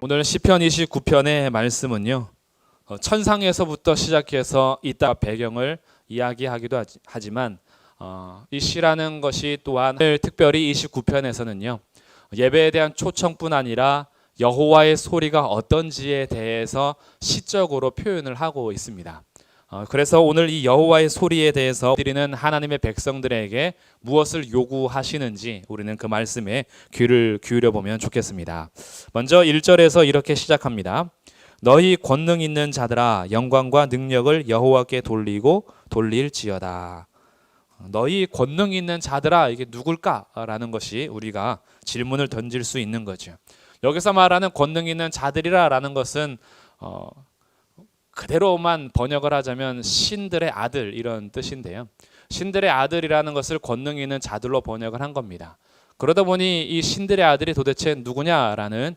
오늘 시편 29편의 말씀은요, 천상에서부터 시작해서 이따 배경을 이야기하기도 하지만 이 시라는 것이 또한 특별히 29편에서는요 예배에 대한 초청뿐 아니라 여호와의 소리가 어떤지에 대해서 시적으로 표현을 하고 있습니다. 그래서 오늘 이 여호와의 소리에 대해서 드리는 하나님의 백성들에게 무엇을 요구하시는지 우리는 그 말씀에 귀를 기울여 보면 좋겠습니다. 먼저 1절에서 이렇게 시작합니다. 너희 권능 있는 자들아 영광과 능력을 여호와께 돌리고 돌릴지어다. 너희 권능 있는 자들아, 이게 누굴까라는 것이 우리가 질문을 던질 수 있는 거죠. 여기서 말하는 권능 있는 자들이라는 것은 그대로만 번역을 하자면 신들의 아들 이런 뜻인데요. 신들의 아들이라는 것을 권능 있는 자들로 번역을 한 겁니다. 그러다 보니 이 신들의 아들이 도대체 누구냐라는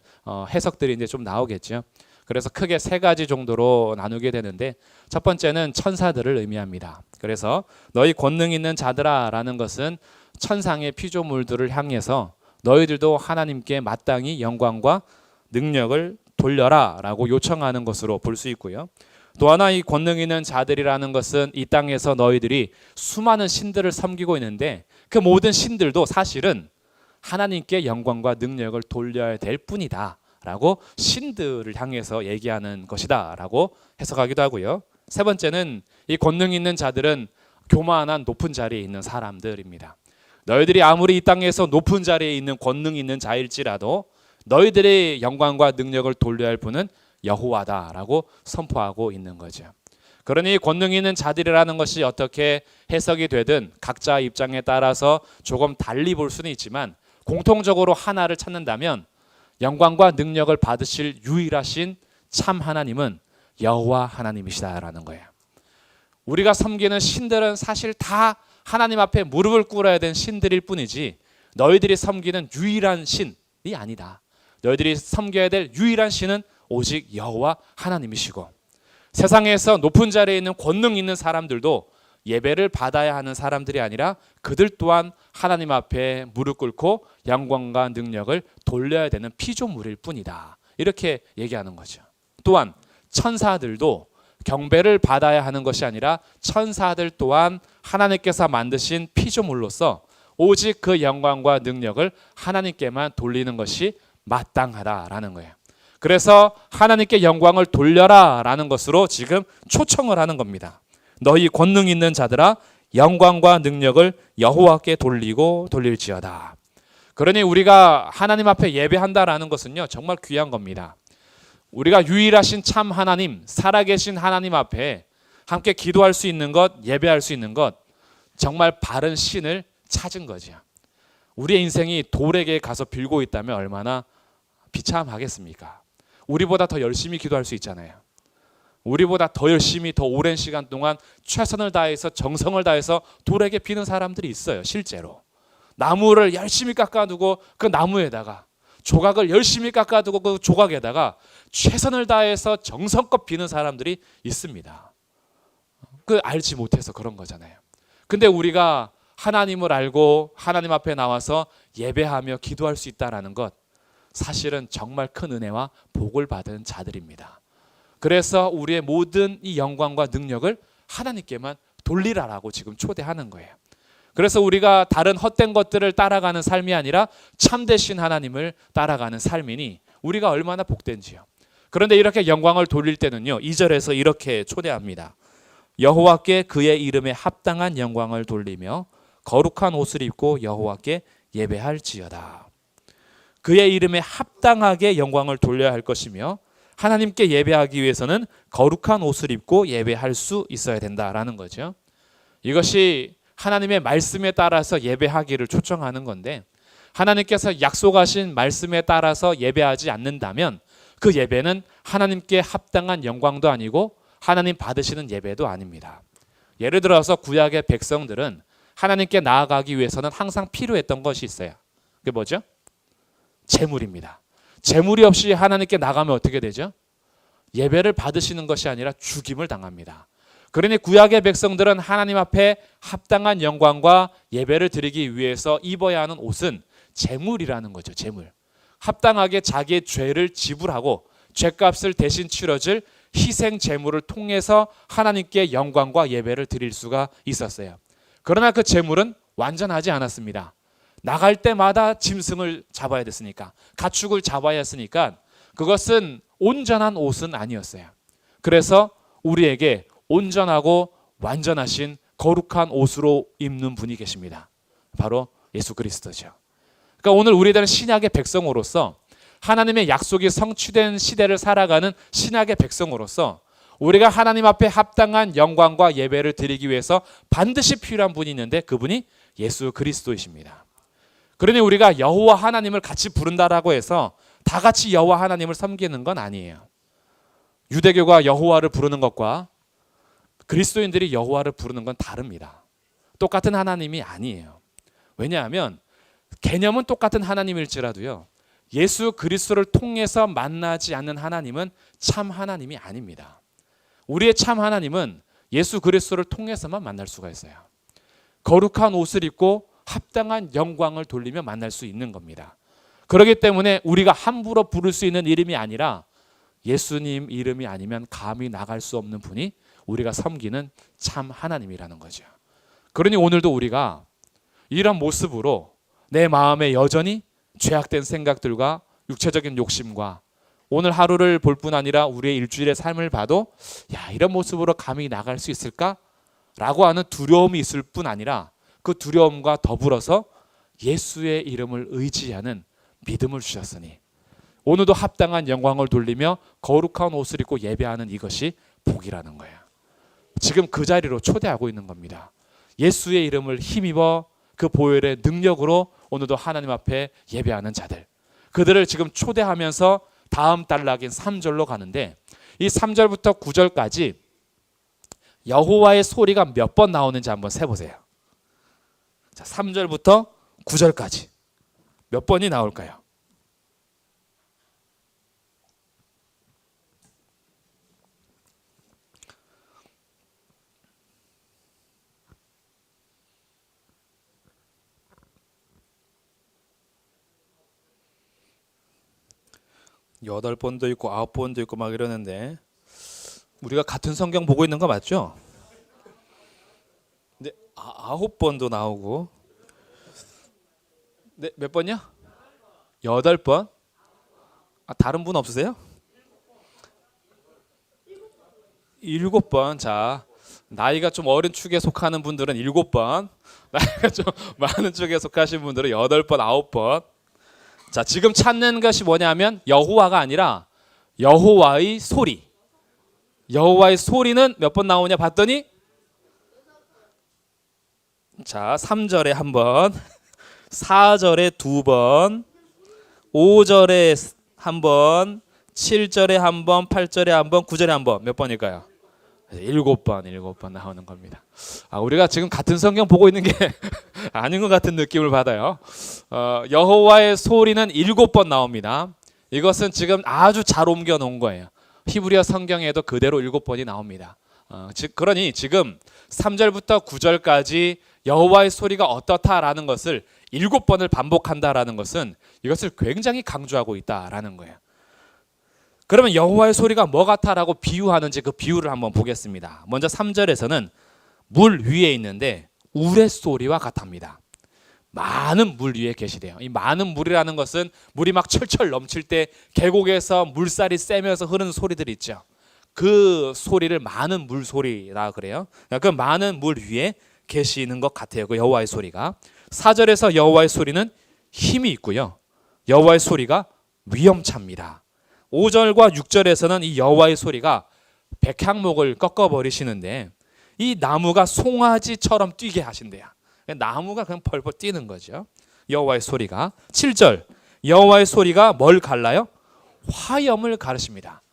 해석들이 이제 좀 나오겠죠. 그래서 크게 세 가지 정도로 나누게 되는데, 첫 번째는 천사들을 의미합니다. 그래서 너희 권능 있는 자들아라는 것은 천상의 피조물들을 향해서 너희들도 하나님께 마땅히 영광과 능력을 돌려라 라고 요청하는 것으로 볼 수 있고요. 또 하나 이 권능 있는 자들이라는 것은 이 땅에서 너희들이 수많은 신들을 섬기고 있는데 그 모든 신들도 사실은 하나님께 영광과 능력을 돌려야 될 뿐이다 라고 신들을 향해서 얘기하는 것이다 라고 해석하기도 하고요. 세 번째는 이 권능 있는 자들은 교만한 높은 자리에 있는 사람들입니다. 너희들이 아무리 이 땅에서 높은 자리에 있는 권능 있는 자일지라도 너희들의 영광과 능력을 돌려야 할 분은 여호와다라고 선포하고 있는 거죠. 그러니 권능 있는 자들이라는 것이 어떻게 해석이 되든 각자 입장에 따라서 조금 달리 볼 수는 있지만 공통적으로 하나를 찾는다면 영광과 능력을 받으실 유일하신 참 하나님은 여호와 하나님이시다라는 거예요. 우리가 섬기는 신들은 사실 다 하나님 앞에 무릎을 꿇어야 된 신들일 뿐이지 너희들이 섬기는 유일한 신이 아니다. 너희들이 섬겨야 될 유일한 신은 오직 여호와 하나님이시고, 세상에서 높은 자리에 있는 권능 있는 사람들도 예배를 받아야 하는 사람들이 아니라 그들 또한 하나님 앞에 무릎 꿇고 영광과 능력을 돌려야 되는 피조물일 뿐이다. 이렇게 얘기하는 거죠. 또한 천사들도 경배를 받아야 하는 것이 아니라 천사들 또한 하나님께서 만드신 피조물로서 오직 그 영광과 능력을 하나님께만 돌리는 것이 마땅하다라는 거예요. 그래서 하나님께 영광을 돌려라 라는 것으로 지금 초청을 하는 겁니다. 너희 권능 있는 자들아 영광과 능력을 여호와께 돌리고 돌릴지어다. 그러니 우리가 하나님 앞에 예배한다라는 것은요 정말 귀한 겁니다. 우리가 유일하신 참 하나님, 살아계신 하나님 앞에 함께 기도할 수 있는 것, 예배할 수 있는 것, 정말 바른 신을 찾은 거죠. 우리의 인생이 돌에게 가서 빌고 있다면 얼마나 비참하겠습니까? 우리보다 더 열심히 기도할 수 있잖아요. 우리보다 더 열심히 더 오랜 시간 동안 최선을 다해서 정성을 다해서 돌에게 비는 사람들이 있어요. 실제로 나무를 열심히 깎아두고 그 나무에다가 조각을 열심히 깎아두고 그 조각에다가 최선을 다해서 정성껏 비는 사람들이 있습니다. 그 알지 못해서 그런 거잖아요. 근데 우리가 하나님을 알고 하나님 앞에 나와서 예배하며 기도할 수 있다는 것, 사실은 정말 큰 은혜와 복을 받은 자들입니다. 그래서 우리의 모든 이 영광과 능력을 하나님께만 돌리라라고 지금 초대하는 거예요. 그래서 우리가 다른 헛된 것들을 따라가는 삶이 아니라 참되신 하나님을 따라가는 삶이니 우리가 얼마나 복된지요. 그런데 이렇게 영광을 돌릴 때는요 2절에서 이렇게 초대합니다. 여호와께 그의 이름에 합당한 영광을 돌리며 거룩한 옷을 입고 여호와께 예배할지어다. 그의 이름에 합당하게 영광을 돌려야 할 것이며 하나님께 예배하기 위해서는 거룩한 옷을 입고 예배할 수 있어야 된다라는 거죠. 이것이 하나님의 말씀에 따라서 예배하기를 초청하는 건데, 하나님께서 약속하신 말씀에 따라서 예배하지 않는다면 그 예배는 하나님께 합당한 영광도 아니고 하나님 받으시는 예배도 아닙니다. 예를 들어서 구약의 백성들은 하나님께 나아가기 위해서는 항상 필요했던 것이 있어요. 그게 뭐죠? 제물입니다. 제물이 없이 하나님께 나가면 어떻게 되죠? 예배를 받으시는 것이 아니라 죽임을 당합니다. 그러니 구약의 백성들은 하나님 앞에 합당한 영광과 예배를 드리기 위해서 입어야 하는 옷은 제물이라는 거죠. 제물. 합당하게 자기의 죄를 지불하고 죄값을 대신 치러질 희생 제물을 통해서 하나님께 영광과 예배를 드릴 수가 있었어요. 그러나 그 제물은 완전하지 않았습니다. 나갈 때마다 짐승을 잡아야 됐으니까, 가축을 잡아야 했으니까 그것은 온전한 옷은 아니었어요. 그래서 우리에게 온전하고 완전하신 거룩한 옷으로 입는 분이 계십니다. 바로 예수 그리스도죠. 그러니까 오늘 우리들은 신약의 백성으로서 하나님의 약속이 성취된 시대를 살아가는 신약의 백성으로서 우리가 하나님 앞에 합당한 영광과 예배를 드리기 위해서 반드시 필요한 분이 있는데 그분이 예수 그리스도이십니다. 그러니 우리가 여호와 하나님을 같이 부른다라고 해서 다 같이 여호와 하나님을 섬기는 건 아니에요. 유대교가 여호와를 부르는 것과 그리스도인들이 여호와를 부르는 건 다릅니다. 똑같은 하나님이 아니에요. 왜냐하면 개념은 똑같은 하나님일지라도요, 예수 그리스도를 통해서 만나지 않는 하나님은 참 하나님이 아닙니다. 우리의 참 하나님은 예수 그리스도를 통해서만 만날 수가 있어요. 거룩한 옷을 입고 합당한 영광을 돌리며 만날 수 있는 겁니다. 그렇기 때문에 우리가 함부로 부를 수 있는 이름이 아니라 예수님 이름이 아니면 감히 나갈 수 없는 분이 우리가 섬기는 참 하나님이라는 거죠. 그러니 오늘도 우리가 이런 모습으로 내 마음에 여전히 죄악된 생각들과 육체적인 욕심과 오늘 하루를 볼 뿐 아니라 우리의 일주일의 삶을 봐도 야, 이런 모습으로 감히 나갈 수 있을까? 라고 하는 두려움이 있을 뿐 아니라 그 두려움과 더불어서 예수의 이름을 의지하는 믿음을 주셨으니 오늘도 합당한 영광을 돌리며 거룩한 옷을 입고 예배하는 이것이 복이라는 거예요. 지금 그 자리로 초대하고 있는 겁니다. 예수의 이름을 힘입어 그 보혈의 능력으로 오늘도 하나님 앞에 예배하는 자들, 그들을 지금 초대하면서 다음 단락인 3절로 가는데 이 3절부터 9절까지 여호와의 소리가 몇 번 나오는지 한번 세보세요. 자, 3절부터 9절까지 몇 번이 나올까요? 여덟 번도 있고 9번도 있고 막 이러는데 우리가 같은 성경 보고 있는 거 맞죠? 네, 9번도 나오고. 네, 몇 번이요? 8번. 다른 분 없으세요? 7번. 자, 나이가 좀 어린 축에 속하는 분들은 7번, 나이가 좀 많은 축에 속하신 분들은 8번, 9번. 자, 지금 찾는 것이 뭐냐면 여호와가 아니라 여호와의 소리. 여호와의 소리는 몇 번 나오냐 봤더니 자, 3절에 한 번, 4절에 두 번, 5절에 한 번, 7절에 한 번, 8절에 한 번, 9절에 한 번. 몇 번일까요? 7번 나오는 겁니다. 우리가 지금 같은 성경 보고 있는 게 아닌 것 같은 느낌을 받아요. 여호와의 소리는 7번 나옵니다. 이것은 지금 아주 잘 옮겨 놓은 거예요. 히브리어 성경에도 그대로 7번이 나옵니다. 그러니 지금 3절부터 9절까지 여호와의 소리가 어떻다라는 것을 7번을 반복한다라는 것은 이것을 굉장히 강조하고 있다라는 거예요. 그러면 여호와의 소리가 뭐 같아라고 비유하는지 그 비유를 한번 보겠습니다. 먼저 3절에서는 물 위에 있는데 우레 소리와 같답니다. 많은 물 위에 계시대요. 이 많은 물이라는 것은 물이 막 철철 넘칠 때 계곡에서 물살이 세면서 흐르는 소리들이 있죠. 그 소리를 많은 물 소리라 그래요. 그 많은 물 위에 계시는 것 같아요. 그 여호와의 소리가. 4절에서 여호와의 소리는 힘이 있고요. 여호와의 소리가 위험찹니다. 5절과 6절에서는 이 여호와의 소리가 백향목을 꺾어버리시는데 이 나무가 송아지처럼 뛰게 하신대요. 나무가 그냥 펄펄 뛰는 거죠. 여호와의 소리가. 7절 여호와의 소리가 뭘 갈라요? 화염을 가르십니다.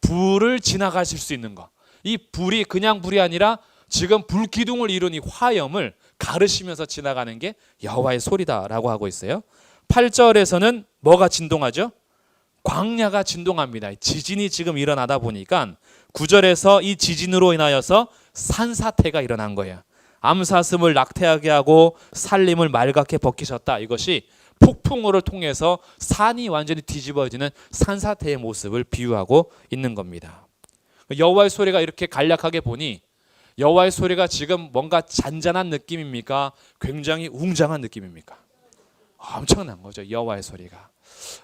불을 지나가실 수 있는 거. 이 불이 그냥 불이 아니라 지금 불기둥을 이룬 이 화염을 가르시면서 지나가는 게 여호와의 소리다라고 하고 있어요. 8절에서는 뭐가 진동하죠? 광야가 진동합니다. 지진이 지금 일어나다 보니까 9절에서 이 지진으로 인하여서 산사태가 일어난 거예요. 암사슴을 낙태하게 하고 살림을 말갛게 벗기셨다. 이것이 폭풍우를 통해서 산이 완전히 뒤집어지는 산사태의 모습을 비유하고 있는 겁니다. 여호와의 소리가 이렇게 간략하게 보니 여호와의 소리가 지금 뭔가 잔잔한 느낌입니까? 굉장히 웅장한 느낌입니까? 엄청난 거죠. 여호와의 소리가.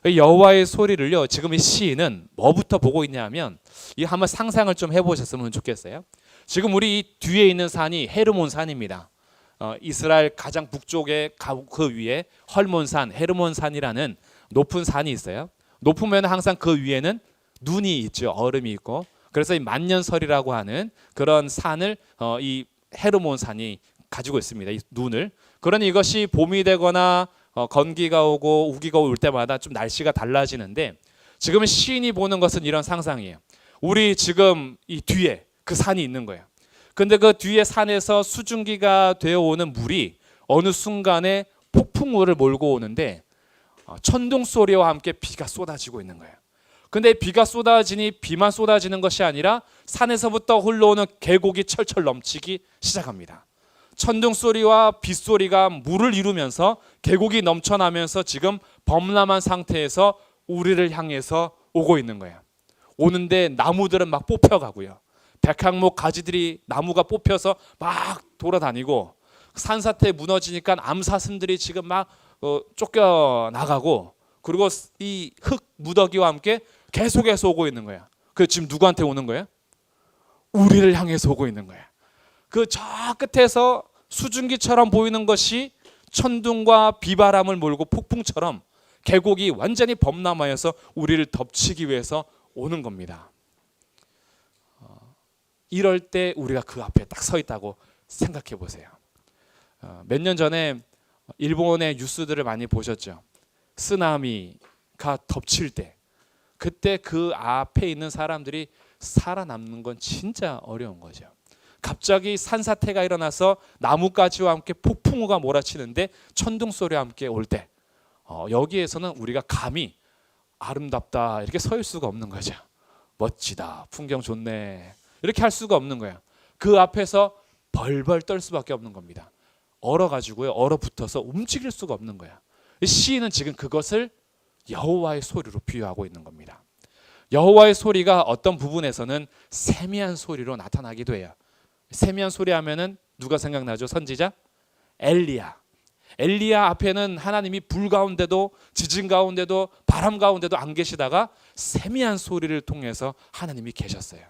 여호와의 소리를요, 지금 이 시인은 뭐부터 보고 있냐면, 이 한번 상상을 좀 해보셨으면 좋겠어요. 지금 우리 이 뒤에 있는 산이 헤르몬 산입니다. 이스라엘 가장 북쪽에 그 위에 헐몬산, 헤르몬산이라는 높은 산이 있어요. 높으면 항상 그 위에는 눈이 있죠. 얼음이 있고. 그래서 이 만년설이라고 하는 그런 산을 이 헤르몬산이 가지고 있습니다. 이 눈을. 그러니 이것이 봄이 되거나 건기가 오고 우기가 올 때마다 좀 날씨가 달라지는데, 지금 시인이 보는 것은 이런 상상이에요. 우리 지금 이 뒤에 그 산이 있는 거예요. 근데 그 뒤에 산에서 수증기가 되어 오는 물이 어느 순간에 폭풍우를 몰고 오는데 천둥 소리와 함께 비가 쏟아지고 있는 거예요. 근데 비가 쏟아지니 비만 쏟아지는 것이 아니라 산에서부터 흘러오는 계곡이 철철 넘치기 시작합니다. 천둥 소리와 빗소리가 물을 이루면서 계곡이 넘쳐나면서 지금 범람한 상태에서 우리를 향해서 오고 있는 거예요. 오는데 나무들은 막 뽑혀가고요. 백향목 가지들이 나무가 뽑혀서 막 돌아다니고, 산사태 무너지니까 암사슴들이 지금 막 쫓겨나가고, 그리고 이 흙 무더기와 함께 계속해서 오고 있는 거야. 그 지금 누구한테 오는 거야? 우리를 향해서 오고 있는 거야. 그 저 끝에서 수증기처럼 보이는 것이 천둥과 비바람을 몰고 폭풍처럼 계곡이 완전히 범람하여서 우리를 덮치기 위해서 오는 겁니다. 이럴 때 우리가 그 앞에 딱 서 있다고 생각해 보세요. 몇 년 전에 일본의 뉴스들을 많이 보셨죠. 쓰나미가 덮칠 때, 그때 그 앞에 있는 사람들이 살아남는 건 진짜 어려운 거죠. 갑자기 산사태가 일어나서 나뭇가지와 함께 폭풍우가 몰아치는데 천둥 소리와 함께 올 때, 여기에서는 우리가 감히 아름답다 이렇게 서 있을 수가 없는 거죠. 멋지다, 풍경 좋네 이렇게 할 수가 없는 거예요. 그 앞에서 벌벌 떨 수밖에 없는 겁니다. 얼어가지고요, 얼어붙어서 움직일 수가 없는 거야. 시인은 지금 그것을 여호와의 소리로 비유하고 있는 겁니다. 여호와의 소리가 어떤 부분에서는 세미한 소리로 나타나기도 해요. 세미한 소리 하면은 누가 생각나죠? 선지자 엘리야. 엘리야 앞에는 하나님이 불 가운데도 지진 가운데도 바람 가운데도 안 계시다가 세미한 소리를 통해서 하나님이 계셨어요.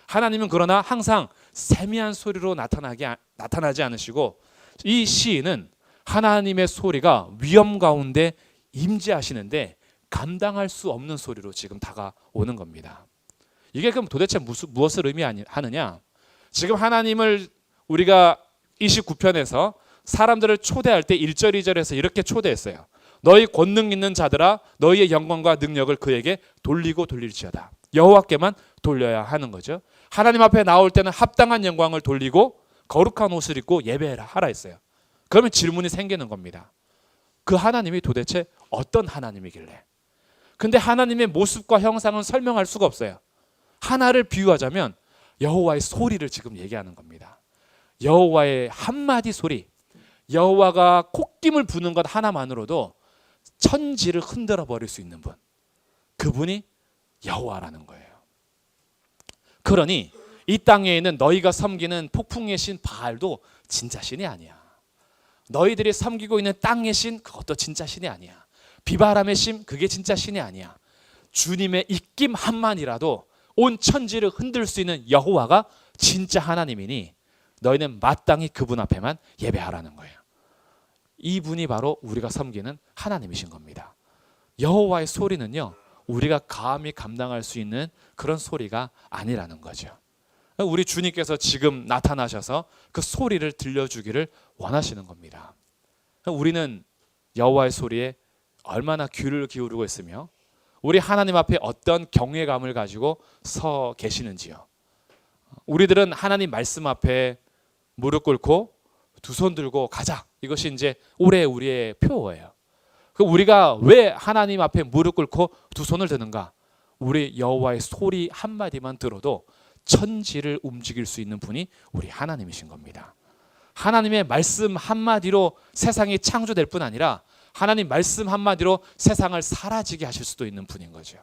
하나님은 그러나 항상 세미한 소리로 나타나지 않으시고, 이 시인은 하나님의 소리가 위험 가운데 임재하시는데 감당할 수 없는 소리로 지금 다가오는 겁니다. 이게 그럼 도대체 무엇을 의미하느냐? 지금 하나님을 우리가 29편에서 사람들을 초대할 때 1절 2절에서 이렇게 초대했어요. 너희 권능 있는 자들아, 너희의 영광과 능력을 그에게 돌리고 돌릴지어다. 여호와께만 돌려야 하는 거죠. 하나님 앞에 나올 때는 합당한 영광을 돌리고 거룩한 옷을 입고 예배하라 했어요. 그러면 질문이 생기는 겁니다. 그 하나님이 도대체 어떤 하나님이길래? 근데 하나님의 모습과 형상은 설명할 수가 없어요. 하나를 비유하자면 여호와의 소리를 지금 얘기하는 겁니다. 여호와의 한마디 소리, 여호와가 콧김을 부는 것 하나만으로도 천지를 흔들어 버릴 수 있는 분, 그분이 여호와라는 거예요. 그러니 이 땅에 있는 너희가 섬기는 폭풍의 신 바알도 진짜 신이 아니야. 너희들이 섬기고 있는 땅의 신, 그것도 진짜 신이 아니야. 비바람의 신, 그게 진짜 신이 아니야. 주님의 입김 한만이라도 온 천지를 흔들 수 있는 여호와가 진짜 하나님이니 너희는 마땅히 그분 앞에만 예배하라는 거예요. 이분이 바로 우리가 섬기는 하나님이신 겁니다. 여호와의 소리는요, 우리가 감히 감당할 수 있는 그런 소리가 아니라는 거죠. 우리 주님께서 지금 나타나셔서 그 소리를 들려주기를 원하시는 겁니다. 우리는 여호와의 소리에 얼마나 귀를 기울이고 있으며 우리 하나님 앞에 어떤 경외감을 가지고 서 계시는지요. 우리들은 하나님 말씀 앞에 무릎 꿇고 두 손 들고 가자, 이것이 이제 올해 우리의 표어예요. 우리가 왜 하나님 앞에 무릎 꿇고 두 손을 드는가? 우리 여호와의 소리 한마디만 들어도 천지를 움직일 수 있는 분이 우리 하나님이신 겁니다. 하나님의 말씀 한마디로 세상이 창조될 뿐 아니라 하나님 말씀 한마디로 세상을 사라지게 하실 수도 있는 분인 거죠.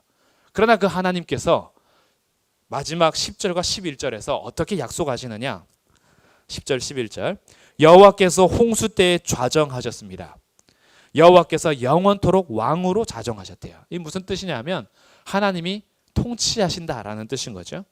그러나 그 하나님께서 마지막 10절과 11절에서 어떻게 약속하시느냐. 10절 11절 여호와께서 홍수 때에 좌정하셨습니다. 여호와께서 영원토록 왕으로 좌정하셨대요. 이 무슨 뜻이냐면 하나님이 통치하신다라는 뜻인 거죠.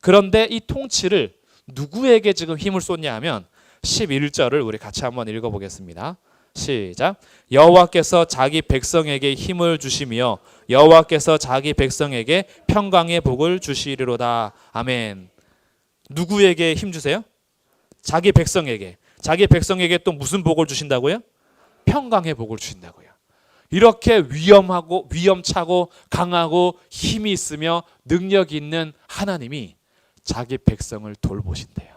그런데 이 통치를 누구에게 지금 힘을 쏟냐 하면 11절을 우리 같이 한번 읽어보겠습니다. 시작. 여호와께서 자기 백성에게 힘을 주시며 여호와께서 자기 백성에게 평강의 복을 주시리로다. 아멘. 누구에게 힘 주세요? 자기 백성에게. 자기 백성에게 또 무슨 복을 주신다고요? 평강의 복을 주신다고요. 이렇게 위험하고 위험차고 강하고 힘이 있으며 능력이 있는 하나님이 자기 백성을 돌보신대요.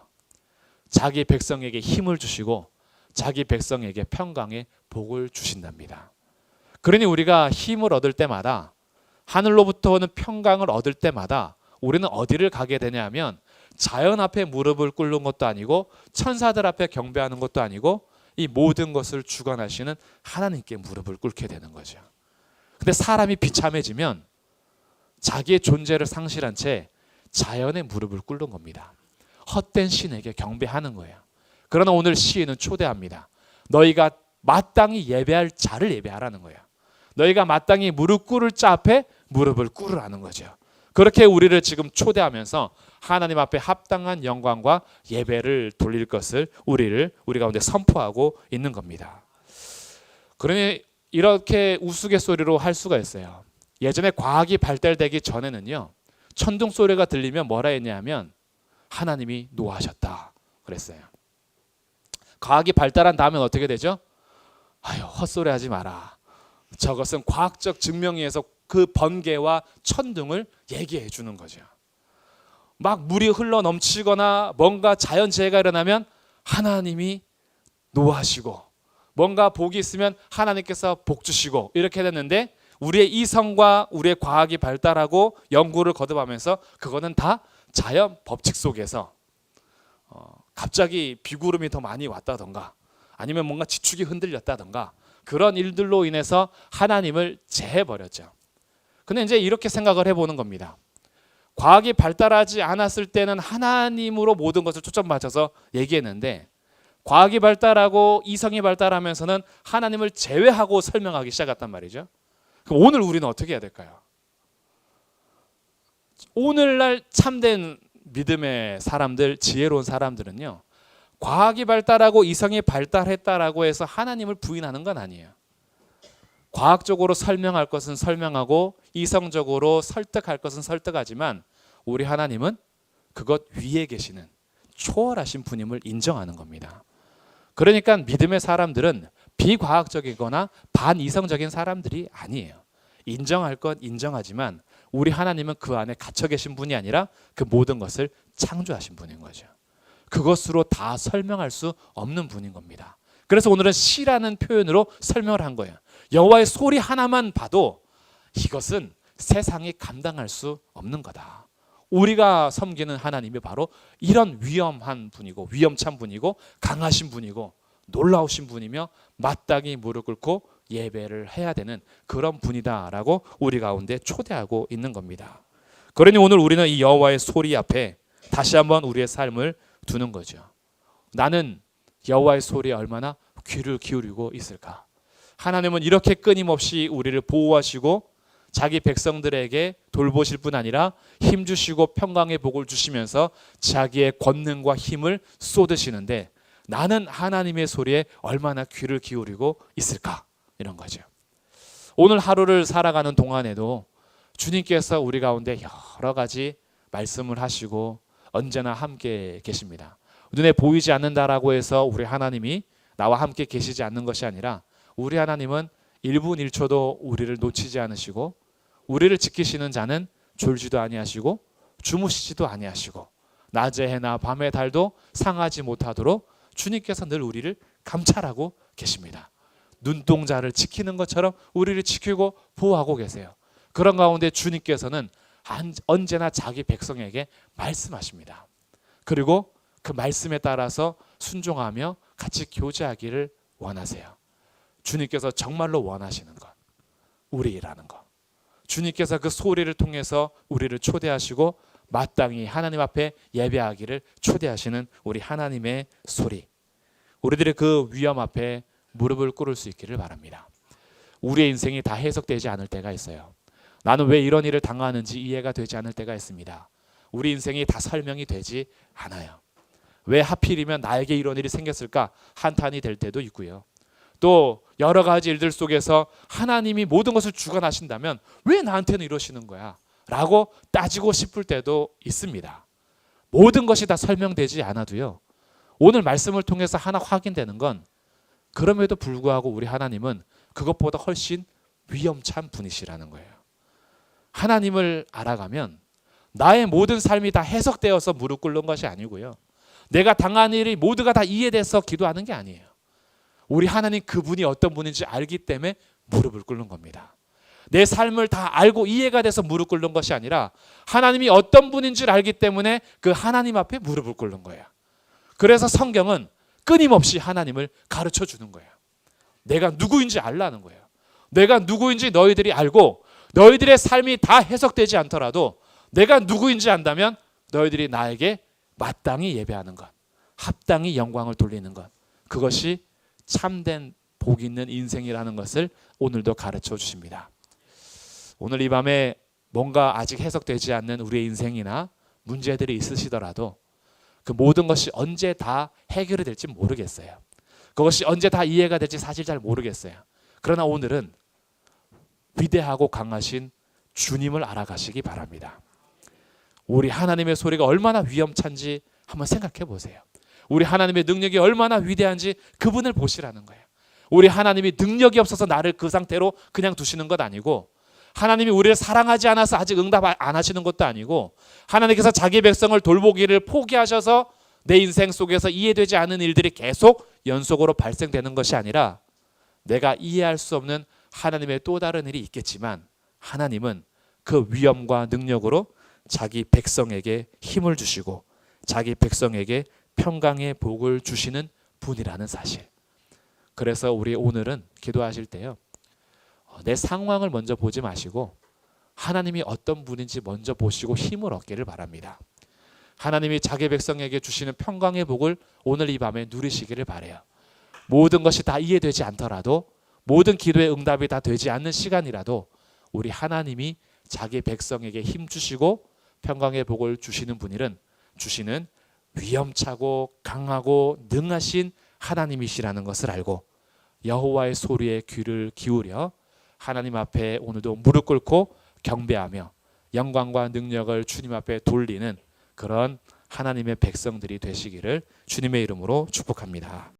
자기 백성에게 힘을 주시고 자기 백성에게 평강의 복을 주신답니다. 그러니 우리가 힘을 얻을 때마다 하늘로부터 오는 평강을 얻을 때마다 우리는 어디를 가게 되냐 하면 자연 앞에 무릎을 꿇는 것도 아니고 천사들 앞에 경배하는 것도 아니고 이 모든 것을 주관하시는 하나님께 무릎을 꿇게 되는 거죠. 근데 사람이 비참해지면 자기의 존재를 상실한 채 자연의 무릎을 꿇는 겁니다. 헛된 신에게 경배하는 거예요. 그러나 오늘 시인은 초대합니다. 너희가 마땅히 예배할 자를 예배하라는 거예요. 너희가 마땅히 무릎 꿇을 자 앞에 무릎을 꿇으라는 거죠. 그렇게 우리를 지금 초대하면서 하나님 앞에 합당한 영광과 예배를 돌릴 것을 우리 가운데 선포하고 있는 겁니다. 그러니 이렇게 우스갯소리로 할 수가 있어요. 예전에 과학이 발달되기 전에는요, 천둥 소리가 들리면 뭐라 했냐면 하나님이 노하셨다 그랬어요. 과학이 발달한 다음엔 어떻게 되죠? 아유, 헛소리 하지 마라. 저것은 과학적 증명에 의해서 그 번개와 천둥을 얘기해 주는 거죠. 막 물이 흘러 넘치거나 뭔가 자연재해가 일어나면 하나님이 노하시고 뭔가 복이 있으면 하나님께서 복 주시고 이렇게 됐는데 우리의 이성과 우리의 과학이 발달하고 연구를 거듭하면서 그거는 다 자연 법칙 속에서 갑자기 비구름이 더 많이 왔다던가 아니면 뭔가 지축이 흔들렸다던가 그런 일들로 인해서 하나님을 제해버렸죠. 근데 이제 이렇게 생각을 해보는 겁니다. 과학이 발달하지 않았을 때는 하나님으로 모든 것을 초점 맞춰서 얘기했는데 과학이 발달하고 이성이 발달하면서는 하나님을 제외하고 설명하기 시작했단 말이죠. 그럼 오늘 우리는 어떻게 해야 될까요? 오늘날 참된 믿음의 사람들, 지혜로운 사람들은요, 과학이 발달하고 이성이 발달했다라고 해서 하나님을 부인하는 건 아니에요. 과학적으로 설명할 것은 설명하고 이성적으로 설득할 것은 설득하지만 우리 하나님은 그것 위에 계시는 초월하신 분임을 인정하는 겁니다. 그러니까 믿음의 사람들은 비과학적이거나 반이성적인 사람들이 아니에요. 인정할 건 인정하지만 우리 하나님은 그 안에 갇혀 계신 분이 아니라 그 모든 것을 창조하신 분인 거죠. 그것으로 다 설명할 수 없는 분인 겁니다. 그래서 오늘은 시라는 표현으로 설명을 한 거예요. 여호와의 소리 하나만 봐도 이것은 세상이 감당할 수 없는 거다. 우리가 섬기는 하나님이 바로 이런 위험한 분이고 위험찬 분이고 강하신 분이고 놀라우신 분이며 마땅히 무릎 꿇고 예배를 해야 되는 그런 분이다라고 우리 가운데 초대하고 있는 겁니다. 그러니 오늘 우리는 이 여호와의 소리 앞에 다시 한번 우리의 삶을 두는 거죠. 나는 여호와의 소리에 얼마나 귀를 기울이고 있을까? 하나님은 이렇게 끊임없이 우리를 보호하시고 자기 백성들에게 돌보실 뿐 아니라 힘 주시고 평강의 복을 주시면서 자기의 권능과 힘을 쏟으시는데 나는 하나님의 소리에 얼마나 귀를 기울이고 있을까? 이런 거죠. 오늘 하루를 살아가는 동안에도 주님께서 우리 가운데 여러 가지 말씀을 하시고 언제나 함께 계십니다. 눈에 보이지 않는다라고 해서 우리 하나님이 나와 함께 계시지 않는 것이 아니라 우리 하나님은 1분 1초도 우리를 놓치지 않으시고 우리를 지키시는 자는 졸지도 아니하시고 주무시지도 아니하시고 낮의 해나 밤의 달도 상하지 못하도록 주님께서 늘 우리를 감찰하고 계십니다. 눈동자를 지키는 것처럼 우리를 지키고 보호하고 계세요. 그런 가운데 주님께서는 언제나 자기 백성에게 말씀하십니다. 그리고 그 말씀에 따라서 순종하며 같이 교제하기를 원하세요. 주님께서 정말로 원하시는 것, 우리라는 것. 주님께서 그 소리를 통해서 우리를 초대하시고 마땅히 하나님 앞에 예배하기를 초대하시는 우리 하나님의 소리. 우리들의 그 위험 앞에 무릎을 꿇을 수 있기를 바랍니다. 우리의 인생이 다 해석되지 않을 때가 있어요. 나는 왜 이런 일을 당하는지 이해가 되지 않을 때가 있습니다. 우리 인생이 다 설명이 되지 않아요. 왜 하필이면 나에게 이런 일이 생겼을까 한탄이 될 때도 있고요. 또 여러 가지 일들 속에서 하나님이 모든 것을 주관하신다면 왜 나한테는 이러시는 거야? 라고 따지고 싶을 때도 있습니다. 모든 것이 다 설명되지 않아도요. 오늘 말씀을 통해서 하나 확인되는 건 그럼에도 불구하고 우리 하나님은 그것보다 훨씬 위험찬 분이시라는 거예요. 하나님을 알아가면 나의 모든 삶이 다 해석되어서 무릎 꿇는 것이 아니고요. 내가 당한 일이 모두가 다 이해돼서 기도하는 게 아니에요. 우리 하나님 그분이 어떤 분인지 알기 때문에 무릎을 꿇는 겁니다. 내 삶을 다 알고 이해가 돼서 무릎 꿇는 것이 아니라 하나님이 어떤 분인지를 알기 때문에 그 하나님 앞에 무릎을 꿇는 거예요. 그래서 성경은 끊임없이 하나님을 가르쳐 주는 거예요. 내가 누구인지 알라는 거예요. 내가 누구인지 너희들이 알고 너희들의 삶이 다 해석되지 않더라도 내가 누구인지 안다면 너희들이 나에게 마땅히 예배하는 것, 합당히 영광을 돌리는 것, 그것이 참된 복 있는 인생이라는 것을 오늘도 가르쳐 주십니다. 오늘 이 밤에 뭔가 아직 해석되지 않는 우리의 인생이나 문제들이 있으시더라도 그 모든 것이 언제 다 해결이 될지 모르겠어요. 그것이 언제 다 이해가 될지 사실 잘 모르겠어요. 그러나 오늘은 위대하고 강하신 주님을 알아가시기 바랍니다. 우리 하나님의 소리가 얼마나 위험찬지 한번 생각해 보세요. 우리 하나님의 능력이 얼마나 위대한지 그분을 보시라는 거예요. 우리 하나님이 능력이 없어서 나를 그 상태로 그냥 두시는 것 아니고 하나님이 우리를 사랑하지 않아서 아직 응답 안 하시는 것도 아니고 하나님께서 자기 백성을 돌보기를 포기하셔서 내 인생 속에서 이해되지 않은 일들이 계속 연속으로 발생되는 것이 아니라 내가 이해할 수 없는 하나님의 또 다른 일이 있겠지만 하나님은 그 위엄과 능력으로 자기 백성에게 힘을 주시고 자기 백성에게 평강의 복을 주시는 분이라는 사실. 그래서 우리 오늘은 기도하실 때요. 내 상황을 먼저 보지 마시고 하나님이 어떤 분인지 먼저 보시고 힘을 얻기를 바랍니다. 하나님이 자기 백성에게 주시는 평강의 복을 오늘 이 밤에 누리시기를 바라요. 모든 것이 다 이해되지 않더라도 모든 기도의 응답이 다 되지 않는 시간이라도 우리 하나님이 자기 백성에게 힘 주시고 평강의 복을 주시는 분이는 주시는 위엄차고 강하고 능하신 하나님이시라는 것을 알고 여호와의 소리에 귀를 기울여 하나님 앞에 오늘도 무릎 꿇고 경배하며 영광과 능력을 주님 앞에 돌리는 그런 하나님의 백성들이 되시기를 주님의 이름으로 축복합니다.